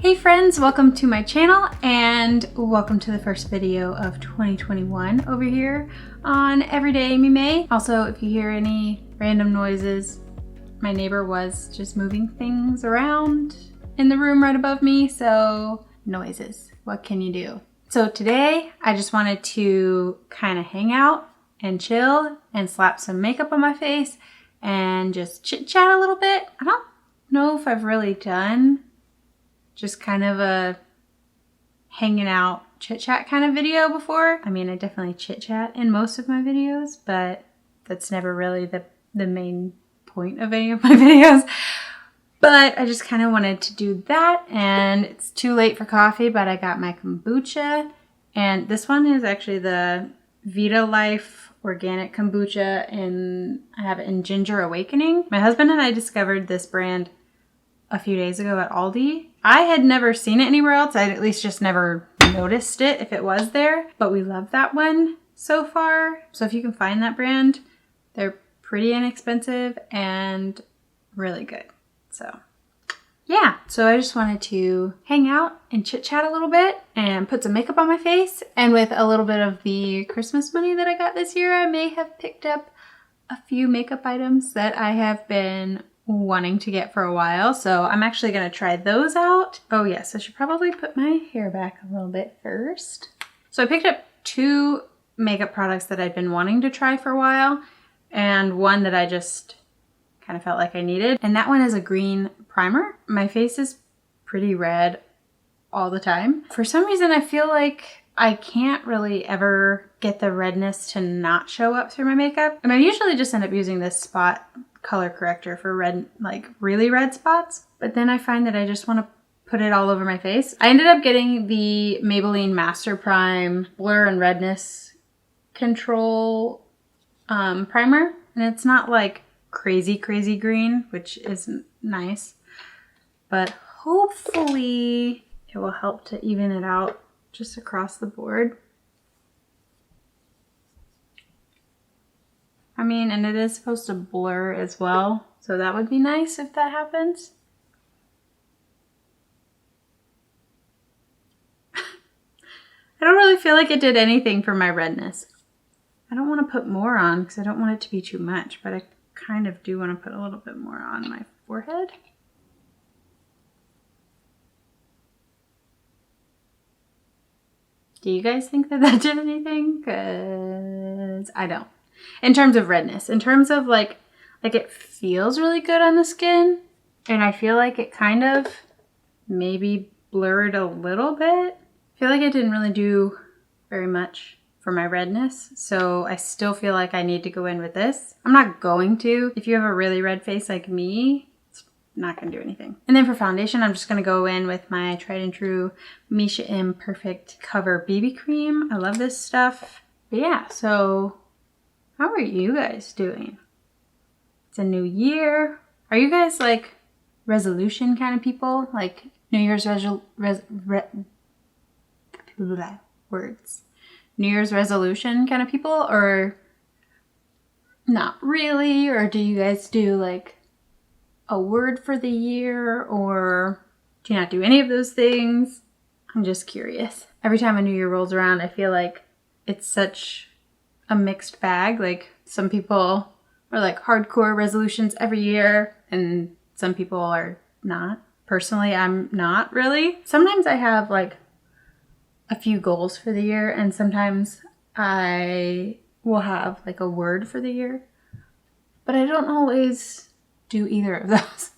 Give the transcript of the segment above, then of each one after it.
Hey friends, welcome to my channel and welcome to the first video of 2021 over here on Everyday Amy May. Also, if you hear any random noises, my neighbor was just moving things around in the room right above me, so noises, what can you do? So today I just wanted to kind of hang out and chill and slap some makeup on my face and just chit chat a little bit. I don't know if I've really done just kind of a hanging out chit chat kind of video before. I mean, I definitely chit chat in most of my videos, but that's never really the main point of any of my videos. But I just kind of wanted to do that, and it's too late for coffee, but I got my kombucha, and this one is actually the Vita Life organic kombucha, and I have it in Ginger Awakening. My husband and I discovered this brand a few days ago at Aldi. I had never seen it anywhere else. I'd at least just never noticed it if it was there, but we love that one so far. So if you can find that brand, they're pretty inexpensive and really good. So yeah, so I just wanted to hang out and chit chat a little bit and put some makeup on my face. And with a little bit of the Christmas money that I got this year, I may have picked up a few makeup items that I have been wanting to get for a while. So I'm actually going to try those out. Oh yes, I should probably put my hair back a little bit first. So I picked up two makeup products that I'd been wanting to try for a while, and one that I just kind of felt like I needed. And that one is a green primer. My face is pretty red all the time. For some reason, I feel like I can't really ever get the redness to not show up through my makeup. And I usually just end up using this spot color corrector for red, like really red spots. But then I find that I just want to put it all over my face. I ended up getting the Maybelline Master Prime Blur and Redness Control primer. And it's not like crazy green, which is nice. But hopefully it will help to even it out just across the board. I mean, and it is supposed to blur as well, so that would be nice if that happens. I don't really feel like it did anything for my redness. I don't want to put more on because I don't want it to be too much, but I kind of do want to put a little bit more on my forehead. Do you guys think that that did anything? Because I don't. In terms of redness, in terms of like it feels really good on the skin, and I feel like it kind of maybe blurred a little bit. I feel like it didn't really do very much for my redness, so I still feel like I need to go in with this. I'm not going to. If you have a really red face like me, it's not going to do anything. And then for foundation, I'm just going to go in with my tried and true Misha M Perfect Cover BB Cream. I love this stuff. But yeah, so how are you guys doing? It's a new year. Are you guys like resolution kind of people? Like New Year's New Year's resolution kind of people, or not really? Or do you guys do like a word for the year, or do you not do any of those things? I'm just curious. Every time a new year rolls around, I feel like it's such a mixed bag. Like some people are like hardcore resolutions every year, and some people are not. Personally, I'm not really. Sometimes I have like a few goals for the year, and sometimes I will have like a word for the year, but I don't always do either of those.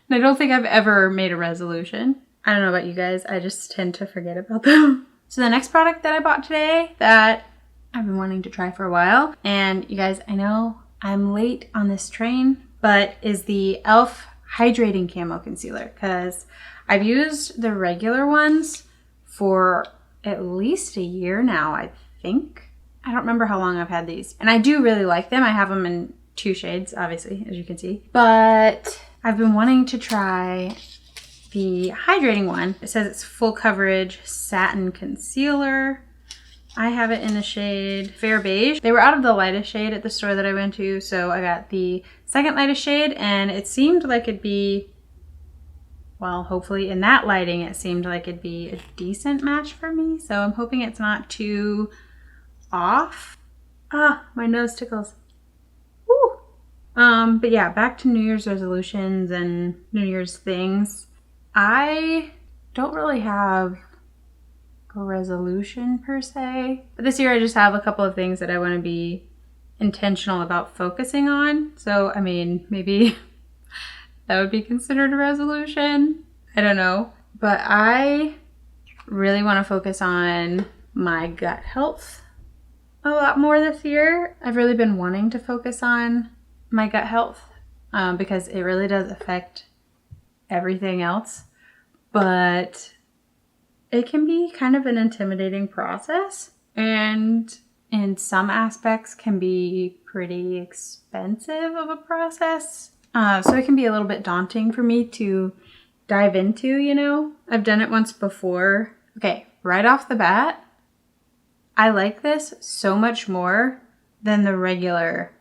And I don't think I've ever made a resolution. I don't know about you guys, I just tend to forget about them. So the next product that I bought today that I've been wanting to try for a while, and you guys, I know I'm late on this train, but is the e.l.f. Hydrating Camo Concealer, because I've used the regular ones for at least a year now, I think. I don't remember how long I've had these, and I do really like them. I have them in 2 shades, obviously, as you can see, but I've been wanting to try the hydrating one. It says it's full coverage satin concealer. I have it in the shade Fair Beige. They were out of the lightest shade at the store that I went to, so I got the second lightest shade, and it seemed like it'd be well, hopefully in that lighting, it seemed like it'd be a decent match for me. So I'm hoping it's not too off. Ah, my nose tickles. Woo! But yeah, back to New Year's resolutions and New Year's things. I don't really have a resolution per se. But this year I just have a couple of things that I want to be intentional about focusing on. So, I mean, maybe that would be considered a resolution. I don't know. But I really want to focus on my gut health a lot more this year. I've really been wanting to focus on my gut health because it really does affect everything else. But it can be kind of an intimidating process, and in some aspects can be pretty expensive of a process. So it can be a little bit daunting for me to dive into, you know. I've done it once before. Okay, right off the bat, I like this so much more than the regular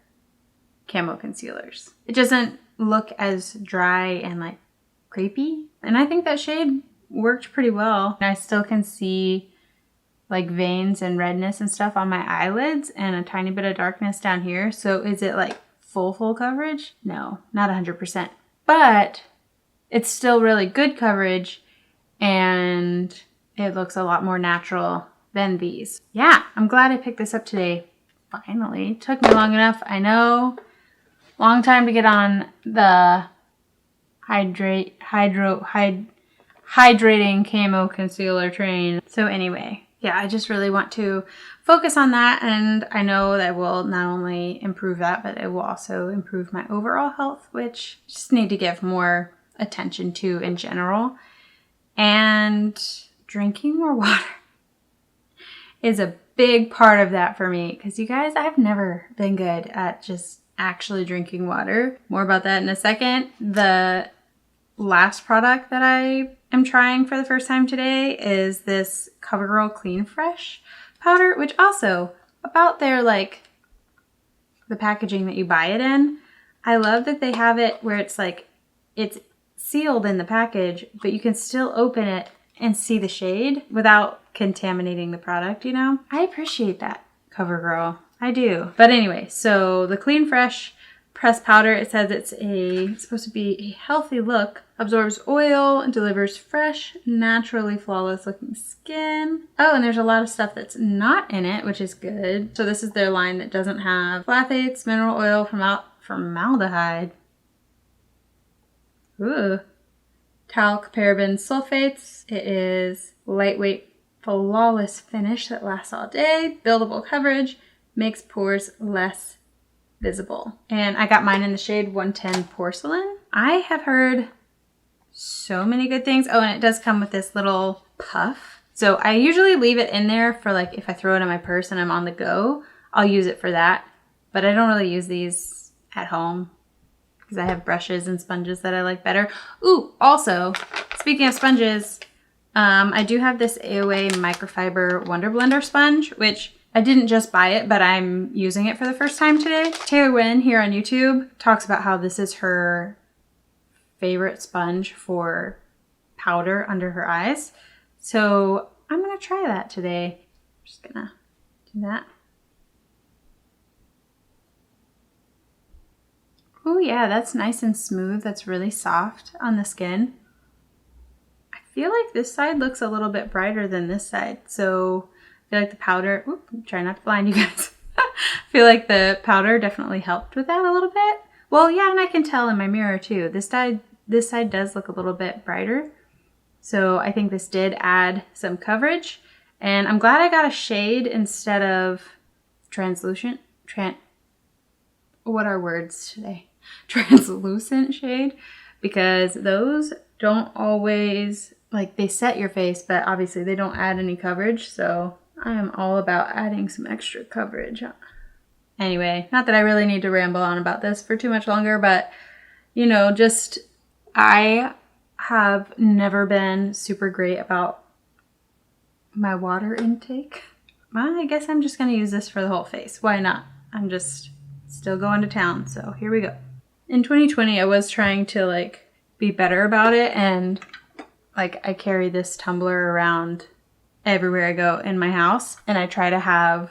camo concealers. It doesn't look as dry and like crepey. And I think that shade worked pretty well. I still can see like veins and redness and stuff on my eyelids and a tiny bit of darkness down here. So is it like full coverage? No, not 100%. But it's still really good coverage and it looks a lot more natural than these. Yeah, I'm glad I picked this up today. Finally. It took me long enough. I know. Long time to get on the hydrating camo concealer train. So anyway, yeah, I just really want to focus on that, and I know that will not only improve that, but it will also improve my overall health, which I just need to give more attention to in general. And drinking more water is a big part of that for me, because you guys, I've never been good at just actually drinking water. More about that in a second. The last product that I am trying for the first time today is this CoverGirl Clean Fresh powder, which also about their like the packaging that you buy it in. I love that they have it where it's like it's sealed in the package, but you can still open it and see the shade without contaminating the product, you know? I appreciate that, CoverGirl. I do. But anyway, so the Clean Fresh pressed powder, it says it's supposed to be a healthy look, absorbs oil, and delivers fresh, naturally flawless looking skin. Oh, and there's a lot of stuff that's not in it, which is good. So this is their line that doesn't have phthalates, mineral oil, formaldehyde. Ooh. Talc, parabens, sulfates. It is lightweight, flawless finish that lasts all day, buildable coverage, makes pores less visible. And I got mine in the shade 110 Porcelain. I have heard so many good things. Oh, and it does come with this little puff. So I usually leave it in there for like if I throw it in my purse and I'm on the go, I'll use it for that. But I don't really use these at home because I have brushes and sponges that I like better. Ooh, also, speaking of sponges, I do have this AOA Microfiber Wonder Blender sponge, which I didn't just buy it, but I'm using it for the first time today. Taylor Wynn here on YouTube talks about how this is her favorite sponge for powder under her eyes. So I'm gonna try that today. I'm just gonna do that. Oh yeah, that's nice and smooth. That's really soft on the skin. I feel like this side looks a little bit brighter than this side. So I feel like the powder, try not to blind you guys. I feel like the powder definitely helped with that a little bit. Well, yeah, and I can tell in my mirror too. This side does look a little bit brighter. So I think this did add some coverage. And I'm glad I got a shade instead of translucent. What are words today? Translucent shade. Because those don't always, like they set your face, but obviously they don't add any coverage. So I am all about adding some extra coverage. Anyway, not that I really need to ramble on about this for too much longer, but you know, just I have never been super great about my water intake. Well, I guess I'm just going to use this for the whole face. Why not? I'm just still going to town, so here we go. In 2020, I was trying to like be better about it, and Like, I carry this tumbler around everywhere I go in my house, and I try to have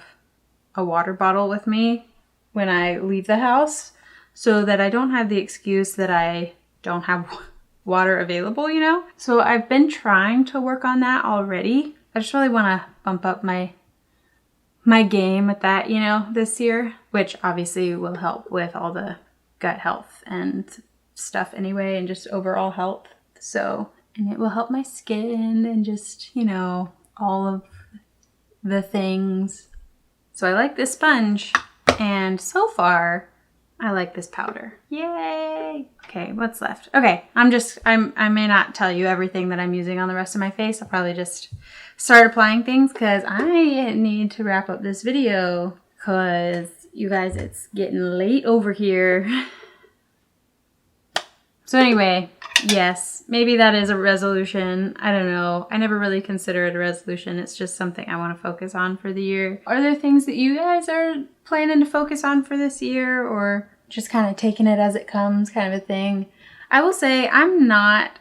a water bottle with me when I leave the house so that I don't have the excuse that I don't have water available, you know? So I've been trying to work on that already. I just really want to bump up my game with that, you know, this year, which obviously will help with all the gut health and stuff anyway, and just overall health. So, and it will help my skin and just, you know, all of the things. So I like this sponge, and so far I like this powder. Yay! Okay, what's left? Okay, I may not tell you everything that I'm using on the rest of my face. I'll probably just start applying things because I need to wrap up this video because you guys, it's getting late over here. So anyway, yes, maybe that is a resolution. I don't know. I never really consider it a resolution. It's just something I want to focus on for the year. Are there things that you guys are planning to focus on for this year, or just kind of taking it as it comes kind of a thing? I will say I'm not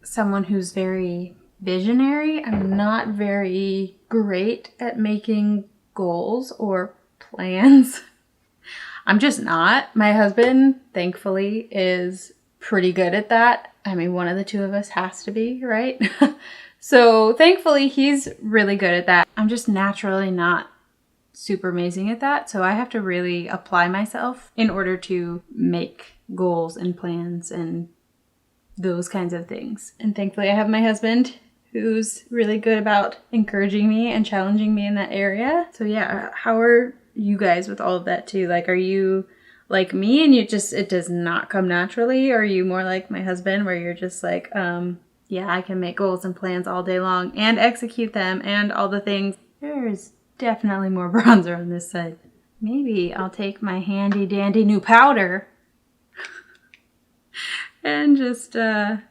someone who's very visionary. I'm not very great at making goals or plans. I'm just not. My husband, thankfully, is pretty good at that. I mean, one of the two of us has to be, right? So thankfully, he's really good at that. I'm just naturally not super amazing at that. So I have to really apply myself in order to make goals and plans and those kinds of things. And thankfully, I have my husband who's really good about encouraging me and challenging me in that area. So yeah, how are you guys with all of that too? Like, are you like me and it does not come naturally? Or are you more like my husband where you're just like, yeah, I can make goals and plans all day long and execute them and all the things. There's definitely more bronzer on this side. Maybe I'll take my handy dandy new powder and just press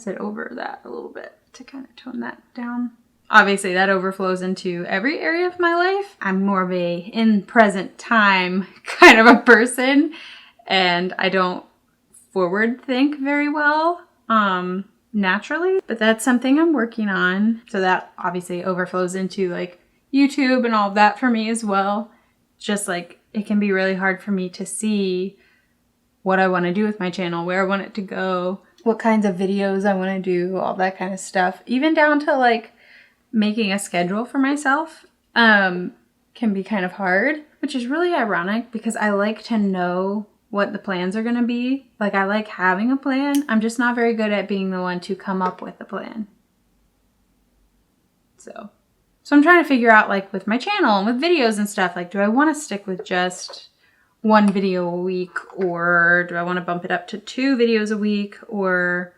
it over that a little bit to kind of tone that down. Obviously, that overflows into every area of my life. I'm more of a in present time kind of a person, and I don't forward think very well naturally, but that's something I'm working on. So that obviously overflows into like YouTube and all of that for me as well. Just like it can be really hard for me to see what I want to do with my channel, where I want it to go, what kinds of videos I want to do, all that kind of stuff. Even down to like making a schedule for myself can be kind of hard, which is really ironic because I like to know what the plans are going to be. Like, I like having a plan. I'm just not very good at being the one to come up with the plan. So I'm trying to figure out, like, with my channel and with videos and stuff, like, do I want to stick with just one video a week, or do I want to bump it up to 2 videos a week, or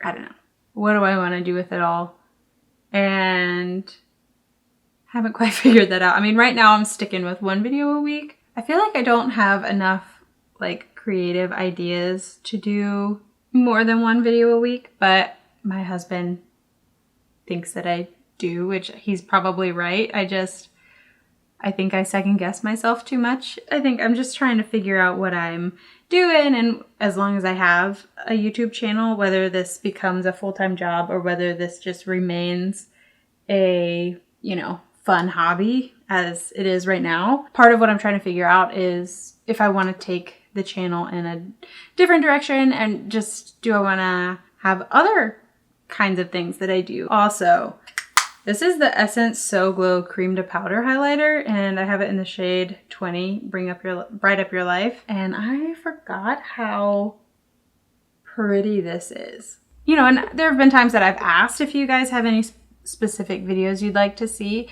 I don't know. What do I want to do with it all? And haven't quite figured that out. I mean, right now I'm sticking with 1 video a week. I feel like I don't have enough like creative ideas to do more than 1 video a week, but my husband thinks that I do, which he's probably right. I think I second guess myself too much. I think I'm just trying to figure out what I'm doing, and as long as I have a YouTube channel, whether this becomes a full-time job or whether this just remains a, you know, fun hobby as it is right now. Part of what I'm trying to figure out is if I want to take the channel in a different direction, and just do I want to have other kinds of things that I do. Also, this is the Essence So Glow Cream to Powder Highlighter, and I have it in the shade 20, Bright Up Your Life. And I forgot how pretty this is. You know, and there have been times that I've asked if you guys have any specific videos you'd like to see,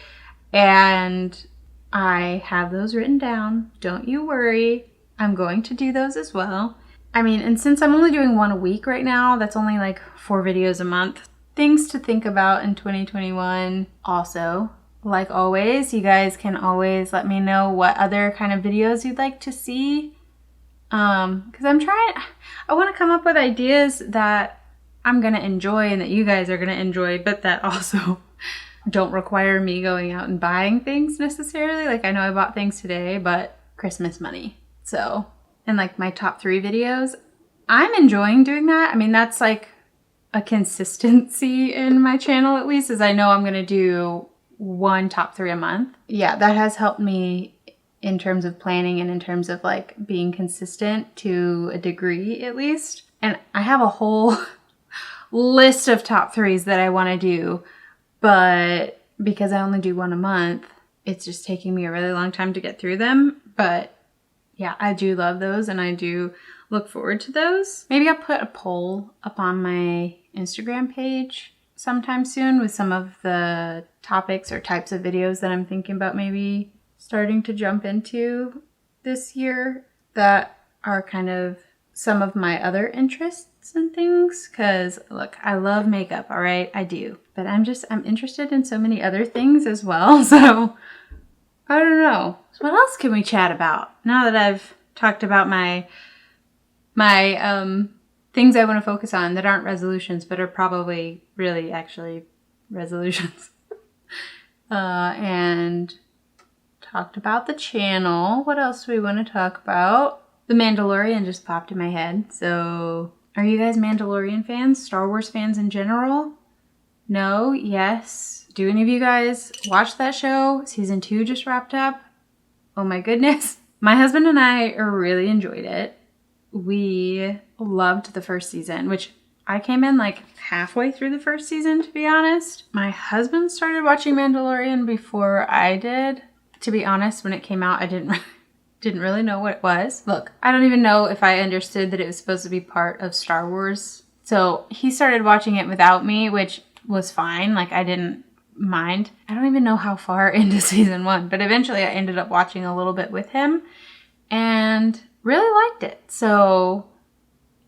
and I have those written down. Don't you worry. I'm going to do those as well. I mean, and since I'm only doing 1 a week right now, that's only like 4 videos a month. Things to think about in 2021. Also, like always, you guys can always let me know what other kind of videos you'd like to see. Because I want to come up with ideas that I'm going to enjoy and that you guys are going to enjoy, but that also don't require me going out and buying things necessarily. Like, I know I bought things today, but Christmas money. So, and like my top 3 videos, I'm enjoying doing that. I mean, that's like a consistency in my channel, at least, is I know I'm going to do one top 3 a month. Yeah, that has helped me in terms of planning and in terms of like being consistent to a degree, at least. And I have a whole list of top 3s that I want to do, but because I only do one a month, it's just taking me a really long time to get through them. But yeah, I do love those and I do look forward to those. Maybe I'll put a poll up on my Instagram page sometime soon with some of the topics or types of videos that I'm thinking about maybe starting to jump into this year that are kind of some of my other interests and things. Cause look, I love makeup, all right? I do. But I'm interested in so many other things as well. So I don't know. So what else can we chat about now that I've talked about my things I want to focus on that aren't resolutions, but are probably really actually resolutions. And talked about the channel. What else do we want to talk about? The Mandalorian just popped in my head. So are you guys Mandalorian fans? Star Wars fans in general? No? Yes? Do any of you guys watch that show? Season 2 just wrapped up. Oh my goodness. My husband and I really enjoyed it. We loved the first season, which I came in like halfway through the first season, to be honest. My husband started watching Mandalorian before I did. To be honest, when it came out, I didn't really know what it was. Look, I don't even know if I understood that it was supposed to be part of Star Wars. So he started watching it without me, which was fine. Like, I didn't mind. I don't even know how far into season 1, but eventually I ended up watching a little bit with him and really liked it. So,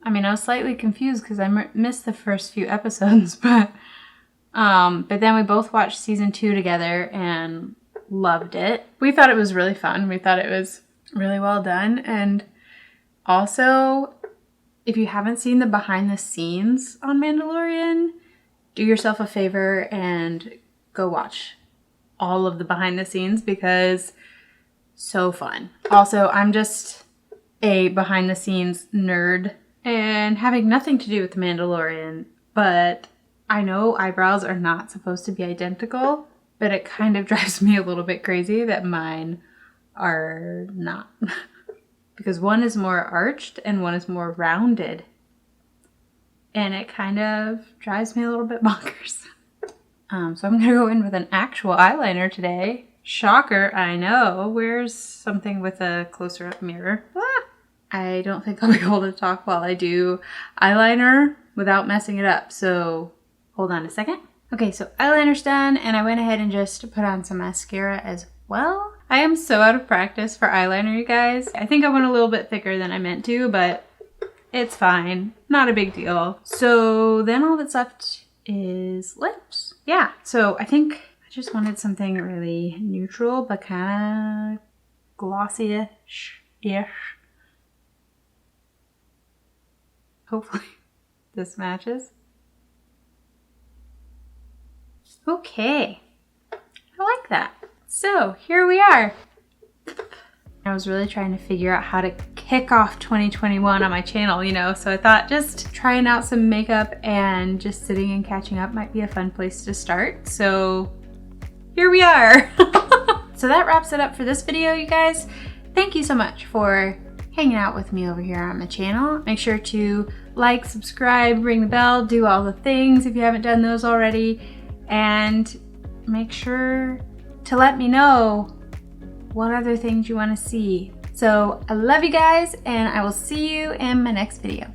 I mean, I was slightly confused because I missed the first few episodes, but then we both watched season 2 together and loved it. We thought it was really fun. We thought it was really well done. And also, if you haven't seen the behind the scenes on Mandalorian, do yourself a favor and go watch all of the behind the scenes because so fun. Also, I'm just a behind the scenes nerd and having nothing to do with the Mandalorian, but I know eyebrows are not supposed to be identical, but it kind of drives me a little bit crazy that mine are not. Because one is more arched and one is more rounded. And it kind of drives me a little bit bonkers. So I'm going to go in with an actual eyeliner today. Shocker, I know. Where's something with a closer up mirror? Ah! I don't think I'll be able to talk while I do eyeliner without messing it up. So hold on a second. Okay, so eyeliner's done and I went ahead and just put on some mascara as well. I am so out of practice for eyeliner, you guys. I think I went a little bit thicker than I meant to, but it's fine. Not a big deal. So then all that's left is lips. Yeah, so I think I just wanted something really neutral, but kind of glossy-ish. Hopefully this matches. Okay, I like that. So here we are. I was really trying to figure out how to kick off 2021 on my channel, you know, so I thought just trying out some makeup and just sitting and catching up might be a fun place to start. So here we are. So that wraps it up for this video, you guys. Thank you so much for hanging out with me over here on my channel. Make sure to like, subscribe, ring the bell, do all the things if you haven't done those already, and make sure to let me know what other things you want to see. So I love you guys, and I will see you in my next video.